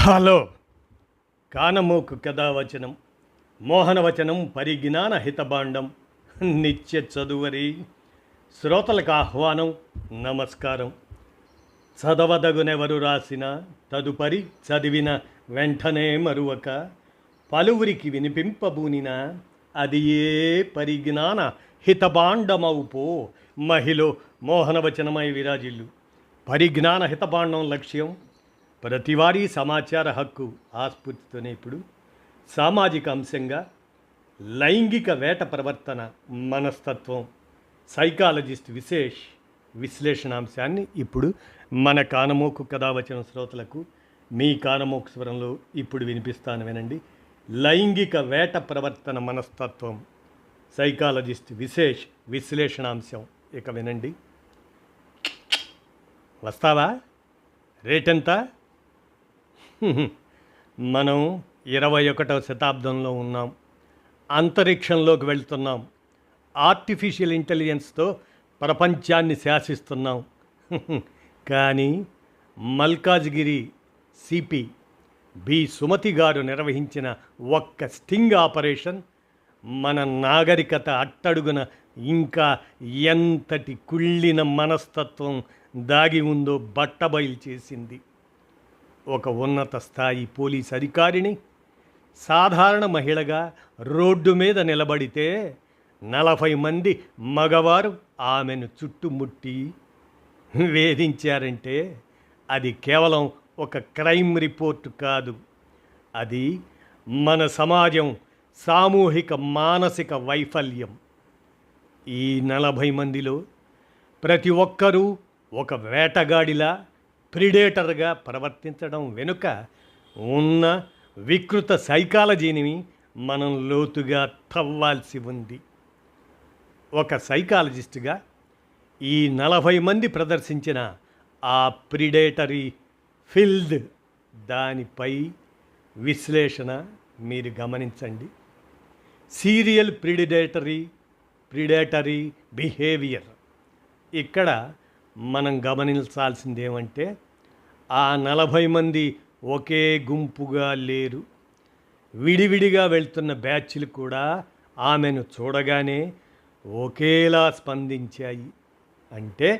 Hello కానమోకు కథావచనం మోహనవచనం పరిజ్ఞాన హితబాండం నిత్య చదువరి శ్రోతలకు ఆహ్వానం నమస్కారం. చదవదగునెవరు రాసిన తదుపరి చదివిన వెంటనే మరువక పలువురికి వినిపింపబూనిన అది ఏ పరిజ్ఞాన హితబాండమవుపో మహిళ మోహనవచనమై విరాజిల్లు. పరిజ్ఞాన హితబాండం లక్ష్యం ప్రతివారీ సమాచార హక్కు ఆస్ఫూర్తితోనే ఇప్పుడు సామాజిక అంశంగా లైంగిక వేట ప్రవర్తన మనస్తత్వం సైకాలజిస్ట్ విశ్లేషణాంశాన్ని ఇప్పుడు మన కానమోకు కథావచన శ్రోతలకు మీ కానమోకు స్వరంలో ఇప్పుడు వినిపిస్తాను, వినండి. లైంగిక వేట ప్రవర్తన మనస్తత్వం సైకాలజిస్ట్ విశ్లేషణాంశం ఇక వినండి. వస్తావా? రేటెంత? మనం 21వ శతాబ్దంలో ఉన్నాం. అంతరిక్షంలోకి వెళ్తున్నాం. ఆర్టిఫిషియల్ ఇంటెలిజెన్స్తో ప్రపంచాన్ని శాసిస్తున్నాం. కానీ మల్కాజ్గిరి సిపి బి సుమతి గారు నిర్వహించిన ఒక్క స్టింగ్ ఆపరేషన్ మన నాగరికత అట్టడుగున ఇంకా ఎంతటి కుళ్ళిన మనస్తత్వం దాగి ఉందో బట్టబయలు చేసింది. ఒక ఉన్నత స్థాయి పోలీస్ అధికారిని సాధారణ మహిళగా రోడ్డు మీద నిలబడితే 40 మంది మగవారు ఆమెను చుట్టుముట్టి వేధించారంటే అది కేవలం ఒక క్రైమ్ రిపోర్ట్ కాదు. అది మన సమాజం సామూహిక మానసిక వైఫల్యం. ఈ 40 మందిలో ప్రతి ఒక్కరూ ఒక వేటగాడిలా ప్రిడేటర్గా ప్రవర్తించడం వెనుక ఉన్న వికృత సైకాలజీని మనం లోతుగా తవ్వాల్సి ఉంది. ఒక సైకాలజిస్టుగా ఈ 40 మంది ప్రదర్శించిన ఆ ప్రిడేటరీ ఫీల్డ్ దానిపై విశ్లేషణ మీరు గమనించండి. Serial predatory behaviour. ఇక్కడ మనం గమనించాల్సింది ఏమంటే ఆ 40 మంది ఒకే గుంపుగా లేరు. విడివిడిగా వెళ్తున్న బ్యాచ్లు కూడా ఆమెను చూడగానే ఒకేలా స్పందించాయి. అంటే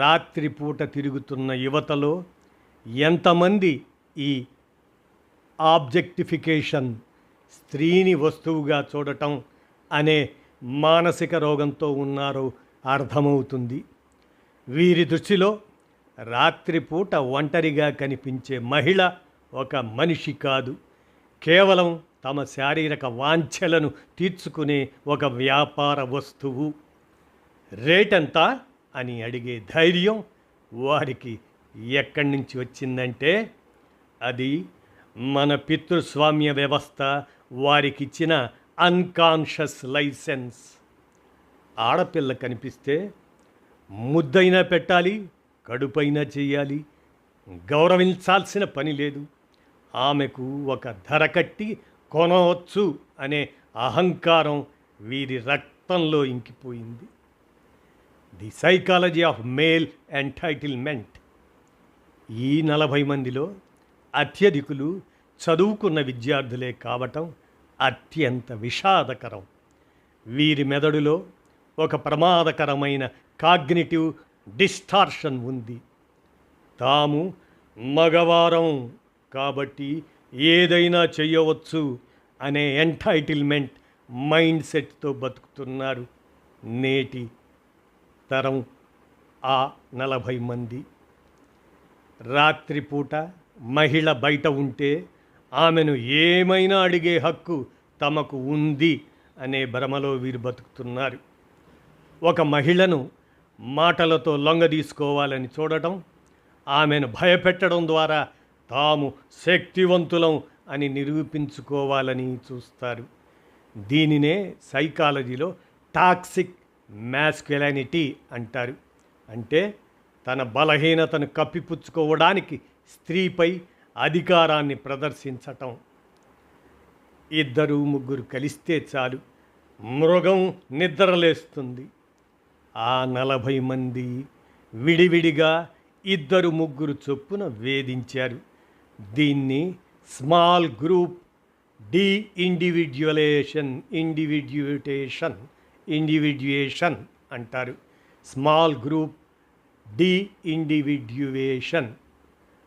రాత్రిపూట తిరుగుతున్న యువతలో ఎంతమంది ఈ ఆబ్జెక్టిఫికేషన్, స్త్రీని వస్తువుగా చూడటం అనే మానసిక రోగంతో ఉన్నారో అర్థమవుతుంది. వీరి దృష్టిలో రాత్రిపూట ఒంటరిగా కనిపించే మహిళ ఒక మనిషి కాదు, కేవలం తమ శారీరక వాంఛలను తీర్చుకునే ఒక వ్యాపార వస్తువు. రేటెంత అని అడిగే ధైర్యం వారికి ఎక్కడి నుంచి వచ్చిందంటే అది మన పితృస్వామ్య వ్యవస్థ వారికిచ్చిన అన్కాన్షియస్ లైసెన్స్. ఆడపిల్ల కనిపిస్తే ముద్దైనా పెట్టాలి, కడుపైనా చేయాలి, గౌరవించాల్సిన పని లేదు. ఆమెకు ఒక ధర కట్టి కొనవచ్చు అనే అహంకారం వీరి రక్తంలో ఇంకిపోయింది. The psychology of male entitlement. ఈ 40 మందిలో అత్యధికులు చదువుకున్న విద్యార్థులే కావటం అత్యంత విషాదకరం. వీరి మెదడులో ఒక ప్రమాదకరమైన కాగ్నిటివ్ డిస్టార్షన్ ఉంది. తాము మగవారం కాబట్టి ఏదైనా చేయవచ్చు అనే ఎంటైటిల్మెంట్ మైండ్ సెట్తో బతుకుతున్నారు నేటి తరం ఆ 40 మంది. రాత్రిపూట మహిళ బయట ఉంటే ఆమెను ఏమైనా అడిగే హక్కు తమకు ఉంది అనే భ్రమలో వీరు బతుకుతున్నారు. ఒక మహిళను మాటలతో లొంగదీసుకోవాలని చూడటం, ఆమెను భయపెట్టడం ద్వారా తాము శక్తివంతులం అని నిరూపించుకోవాలని చూస్తారు. దీనినే సైకాలజీలో టాక్సిక్ మ్యాస్క్యులానిటీ అంటారు. అంటే తన బలహీనతను కప్పిపుచ్చుకోవడానికి స్త్రీపై అధికారాన్ని ప్రదర్శించటం. 2-3 కలిస్తే చాలు, మృగం నిద్రలేస్తుంది. ఆ 40 మంది విడివిడిగా 2-3 చొప్పున వేధించారు. దీన్ని స్మాల్ గ్రూప్ డి ఇండివిడ్యుయేషన్ అంటారు. స్మాల్ గ్రూప్ డి ఇండివిడ్యుయేషన్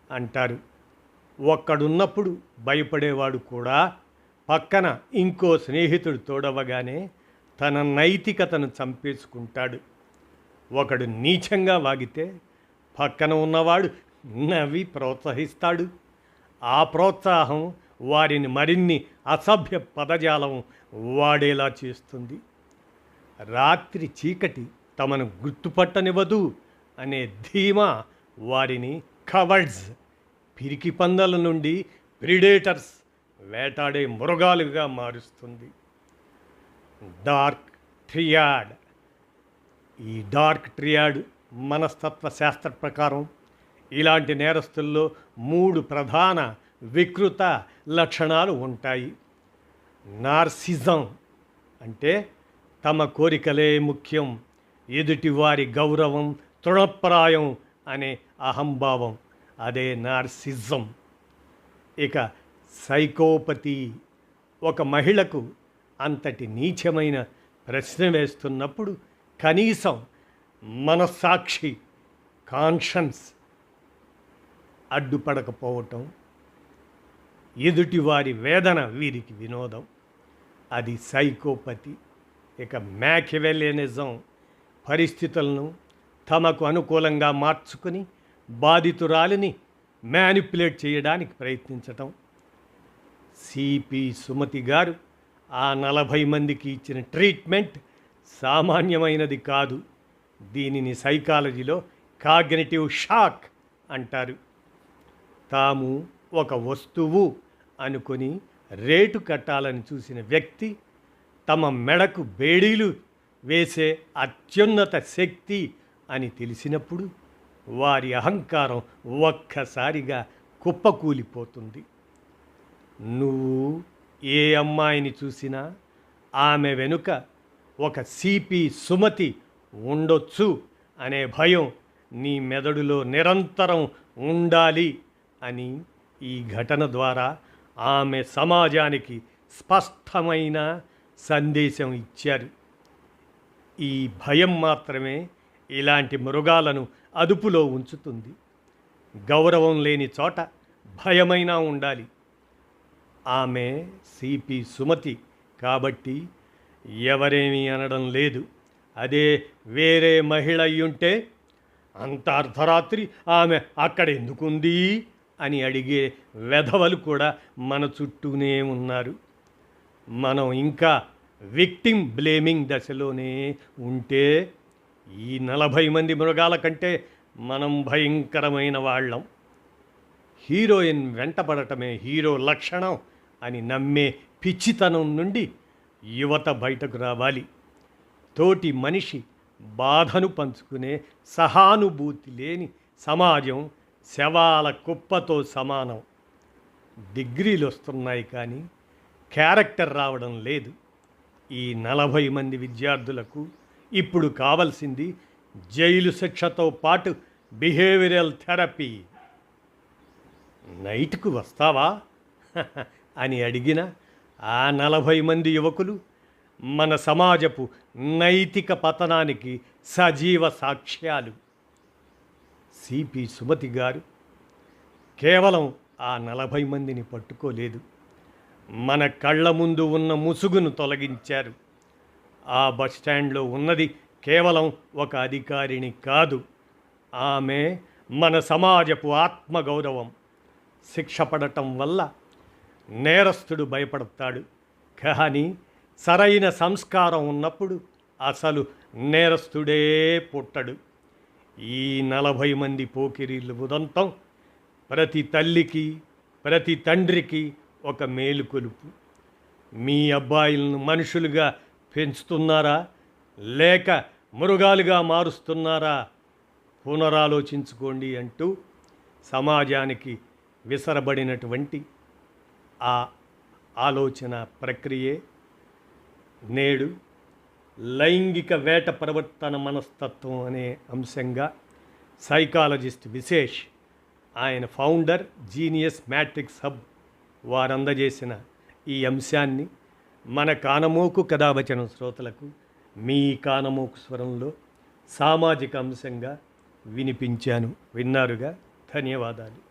అంటారు. ఒక్కడున్నప్పుడు భయపడేవాడు కూడా పక్కన ఇంకో స్నేహితుడు తోడవగానే తన నైతికతను చంపేసుకుంటాడు. ఒకడు నీచంగా వాగితే పక్కన ఉన్నవాడు నవ్వి ప్రోత్సహిస్తాడు. ఆ ప్రోత్సాహం వారిని మరిన్ని అసభ్య పదజాలం వాడేలా చేస్తుంది. రాత్రి చీకటి తమను గుర్తుపట్టనివ్వదు అనే ధీమా వారిని కవర్డ్స్, పిరికి పందల నుండి ప్రిడేటర్స్, వేటాడే మృగాలుగా మారుస్తుంది. డార్క్ ట్రియాడ్. ఈ డార్క్ ట్రియాడ్ మనస్తత్వ శాస్త్ర ప్రకారం ఇలాంటి నేరస్తుల్లో 3 ప్రధాన వికృత లక్షణాలు ఉంటాయి. నార్సిజం అంటే తమ కోరికలే ముఖ్యం, ఎదుటివారి గౌరవం తృణప్రాయం అనే అహంభావం, అదే నార్సిజం. ఇక సైకోపతి. ఒక మహిళకు అంతటి నీచమైన ప్రశ్న వేస్తున్నప్పుడు కనీసం మనస్సాక్షి, కాన్షన్స్ అడ్డుపడకపోవటం, ఎదుటివారి వేదన వీరికి వినోదం, అది సైకోపతి. ఇక మ్యాకివెలియనిజం. పరిస్థితులను తమకు అనుకూలంగా మార్చుకుని బాధితురాలిని మ్యానిపులేట్ చేయడానికి ప్రయత్నించటం. సిపి సుమతి గారు ఆ 40 మందికి ఇచ్చిన ట్రీట్మెంట్ సామాన్యమైనది కాదు. దీనిని సైకాలజీలో కాగ్నిటివ్ షాక్ అంటారు. తాము ఒక వస్తువు అనుకొని రేటు కట్టాలని చూసిన వ్యక్తి తమ మెడకు బేడీలు వేసే అత్యున్నత శక్తి అని తెలిసినప్పుడు వారి అహంకారం ఒక్కసారిగా కుప్పకూలిపోతుంది. నువ్వు ఏ అమ్మాయిని చూసినా ఆమె వెనుక ఒక సిపి సుమతి ఉండొచ్చు అనే భయం నీ మెదడులో నిరంతరం ఉండాలి అని ఈ ఘటన ద్వారా ఆమె సమాజానికి స్పష్టమైన సందేశం ఇచ్చారు. ఈ భయం మాత్రమే ఇలాంటి మృగాలను అదుపులో ఉంచుతుంది. గౌరవం లేని చోట భయమైనా ఉండాలి. ఆమె సిపి సుమతి కాబట్టి ఎవరేమీ అనడం లేదు. అదే వేరే మహిళ అయ్యుంటే అంత అర్ధరాత్రి ఆమె అక్కడ ఎందుకుంది అని అడిగే వెధవలు కూడా మన చుట్టూనే ఉన్నారు. మనం ఇంకా విక్టిమ్ బ్లేమింగ్ దశలోనే ఉంటే ఈ 40 మంది మృగాల కంటే మనం భయంకరమైన వాళ్ళం. హీరోయిన్ వెంటపడటమే హీరో లక్షణం అని నమ్మే పిచ్చితనం నుండి యువత బయటకు రావాలి. తోటి మనిషి బాధను పంచుకునే సహానుభూతి లేని సమాజం శవాల కుప్పతో సమానం. డిగ్రీలు వస్తున్నాయి కానీ క్యారెక్టర్ రావడం లేదు. ఈ 40 మంది విద్యార్థులకు ఇప్పుడు కావలసింది జైలు శిక్షతో పాటు బిహేవియరల్ థెరపీ. నైట్కు వస్తావా అని అడిగిన ఆ 40 మంది యువకులు మన సమాజపు నైతిక పతనానికి సజీవ సాక్ష్యాలు. సిపి సుమతి గారు కేవలం ఆ 40 మందిని పట్టుకోలేదు, మన కళ్ళ ముందు ఉన్న ముసుగును తొలగించారు. ఆ బస్టాండ్లో ఉన్నది కేవలం ఒక అధికారిని కాదు, ఆమె మన సమాజపు ఆత్మగౌరవం. శిక్ష పడటం వల్ల నేరస్తుడు భయపడతాడు, కానీ సరైన సంస్కారం ఉన్నప్పుడు అసలు నేరస్తుడే పుట్టడు. ఈ 40 మంది పోకిరీల ఉదంతం ప్రతి తల్లికి, ప్రతి తండ్రికి ఒక మేలుకొలుపు. మీ అబ్బాయిలను మనుషులుగా పెంచుతున్నారా లేక మృగాలుగా మారుస్తున్నారా పునరాలోచించుకోండి అంటూ సమాజానికి విసరబడినటువంటి ఆ ఆలోచన ప్రక్రియే నేడు లైంగిక వేట ప్రవర్తన మనస్తత్వం అనే అంశంగా సైకాలజిస్ట్ విశేష్ ఆయన ఫౌండర్, జీనియస్ మ్యాట్రిక్స్ హబ్ వారు అందజేసిన ఈ అంశాన్ని మన కానమోకు కథావచనం శ్రోతలకు మీ కానమోకు స్వరంలో సామాజిక అంశంగా వినిపించాను. విన్నారుగా. ధన్యవాదాలు.